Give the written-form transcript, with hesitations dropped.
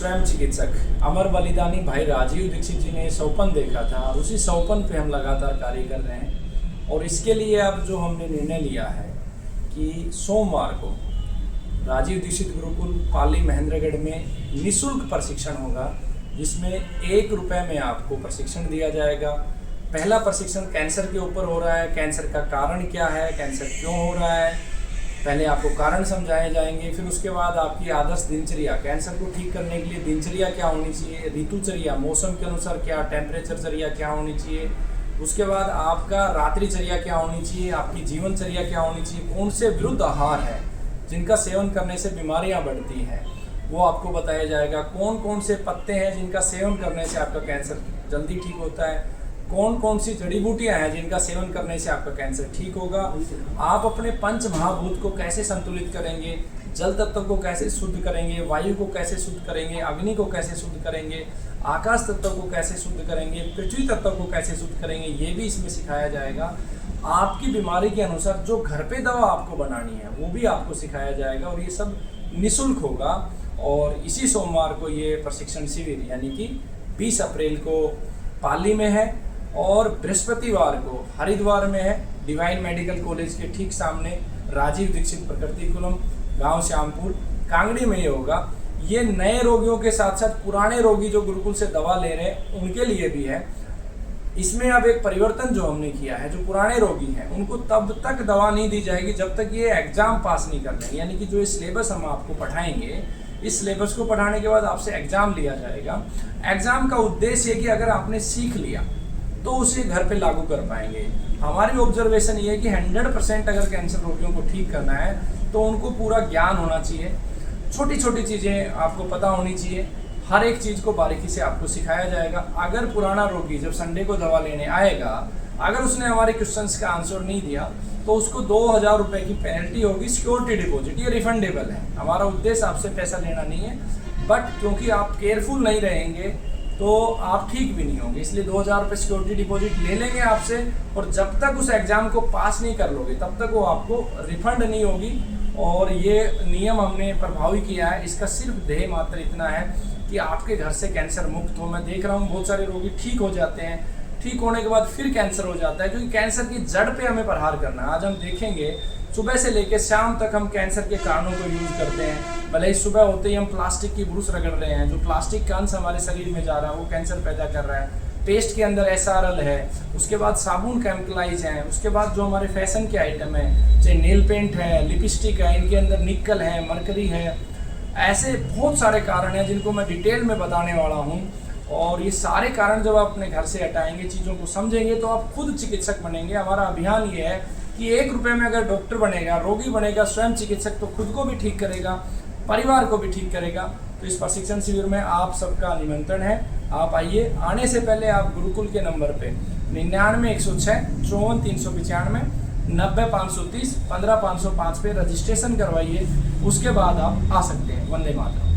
स्वयं चिकित्सक अमर बलिदानी भाई राजीव दीक्षित जी ने सौपन देखा था और उसी सौपन पे हम लगातार कार्य कर रहे हैं। और इसके लिए अब जो हमने निर्णय लिया है कि सोमवार को राजीव दीक्षित गुरुकुल पाली महेंद्रगढ़ में निःशुल्क प्रशिक्षण होगा, जिसमें 1 रुपये में आपको प्रशिक्षण दिया जाएगा। पहला प्रशिक्षण कैंसर के ऊपर हो रहा है। कैंसर का कारण क्या है, कैंसर क्यों हो रहा है, पहले आपको कारण समझाए जाएंगे। फिर उसके बाद आपकी आदर्श दिनचर्या, कैंसर को ठीक करने के लिए दिनचर्या क्या होनी चाहिए, ऋतुचर्या, मौसम के अनुसार क्या टेम्परेचरचर्या क्या होनी चाहिए, उसके बाद आपका रात्रिचर्या क्या होनी चाहिए, आपकी जीवनचर्या क्या होनी चाहिए, कौन से विरुद्ध आहार है जिनका सेवन करने से बीमारियां बढ़ती हैं वो आपको बताया जाएगा। कौन कौन से पत्ते हैं जिनका सेवन करने से आपका कैंसर जल्दी ठीक होता है, कौन कौन सी जड़ी बूटियां हैं जिनका सेवन करने से आपका कैंसर ठीक होगा। आप अपने पंच महाभूत को कैसे संतुलित करेंगे, जल तत्व को कैसे शुद्ध करेंगे, वायु को कैसे शुद्ध करेंगे, अग्नि को कैसे शुद्ध करेंगे, आकाश तत्व को कैसे शुद्ध करेंगे, पृथ्वी तत्व को कैसे शुद्ध करेंगे, ये भी इसमें सिखाया जाएगा। आपकी बीमारी के अनुसार जो घर पे दवा आपको बनानी है वो भी आपको सिखाया जाएगा और ये सब निःशुल्क होगा। और इसी सोमवार को ये प्रशिक्षण शिविर यानी कि 20 अप्रैल को पाली में है और बृहस्पतिवार को हरिद्वार में है, डिवाइन मेडिकल कॉलेज के ठीक सामने राजीव दीक्षित प्रकृति कुलम, गांव श्यामपुर, कांगड़ी में ये होगा। ये नए रोगियों के साथ साथ पुराने रोगी जो गुरुकुल से दवा ले रहे हैं उनके लिए भी है। इसमें अब एक परिवर्तन जो हमने किया है, जो पुराने रोगी हैं उनको तब तक दवा नहीं दी जाएगी जब तक ये एग्जाम पास नहीं कर लेंगे। यानी कि जो ये सिलेबस हम आपको पढ़ाएंगे, इस सिलेबस को पढ़ाने के बाद आपसे एग्जाम लिया जाएगा। एग्जाम का उद्देश्य है कि अगर आपने सीख लिया तो उसे घर पे लागू कर पाएंगे। हमारी ऑब्जर्वेशन ये है कि 100% अगर कैंसर रोगियों को ठीक करना है तो उनको पूरा ज्ञान होना चाहिए, छोटी छोटी चीज़ें आपको पता होनी चाहिए, हर एक चीज़ को बारीकी से आपको सिखाया जाएगा। अगर पुराना रोगी जब संडे को दवा लेने आएगा, अगर उसने हमारे क्वेश्चंस का आंसर नहीं दिया तो उसको 2000 रुपये की पेनल्टी होगी, सिक्योरिटी डिपॉजिट, ये रिफंडेबल है। हमारा उद्देश्य आपसे पैसा लेना नहीं है, बट क्योंकि आप केयरफुल नहीं रहेंगे तो आप ठीक भी नहीं होंगे, इसलिए 2000 रुपये सिक्योरिटी डिपॉजिट ले लेंगे आपसे। और जब तक उस एग्ज़ाम को पास नहीं कर लोगे तब तक वो आपको रिफंड नहीं होगी। और ये नियम हमने प्रभावी किया है, इसका सिर्फ ध्येय मात्र इतना है कि आपके घर से कैंसर मुक्त हो। मैं देख रहा हूँ बहुत सारे रोगी ठीक हो जाते हैं, ठीक होने के बाद फिर कैंसर हो जाता है, क्योंकि कैंसर की जड़ पे हमें प्रहार करना है। आज हम देखेंगे सुबह से लेकर शाम तक हम कैंसर के कारणों को यूज़ करते हैं। भले ही सुबह होते ही हम प्लास्टिक की ब्रूस रगड़ रहे हैं, जो प्लास्टिक का अंश हमारे शरीर में जा रहा है वो कैंसर पैदा कर रहा है। पेस्ट के अंदर SRL है, उसके बाद साबुन केमिकलाइज हैं, उसके बाद जो हमारे फैशन के आइटम है, चाहे नेल पेंट है, लिपस्टिक है, इनके अंदर निकल है, मरकरी है, ऐसे बहुत सारे कारण हैं जिनको मैं डिटेल में बताने वाला हूँ। और ये सारे कारण जब आप अपने घर से हटाएंगे, चीज़ों को समझेंगे, तो आप खुद चिकित्सक बनेंगे। हमारा अभियान ये है कि 1 रुपये में अगर डॉक्टर बनेगा, रोगी बनेगा, स्वयं चिकित्सक, तो खुद को भी ठीक करेगा, परिवार को भी ठीक करेगा। तो इस प्रशिक्षण शिविर में आप सबका निमंत्रण है, आप आइए। आने से पहले आप गुरुकुल के नंबर पे 99 106 54 395 90 530 15 505 पे रजिस्ट्रेशन करवाइए, उसके बाद आप आ सकते हैं। वंदे मातरम।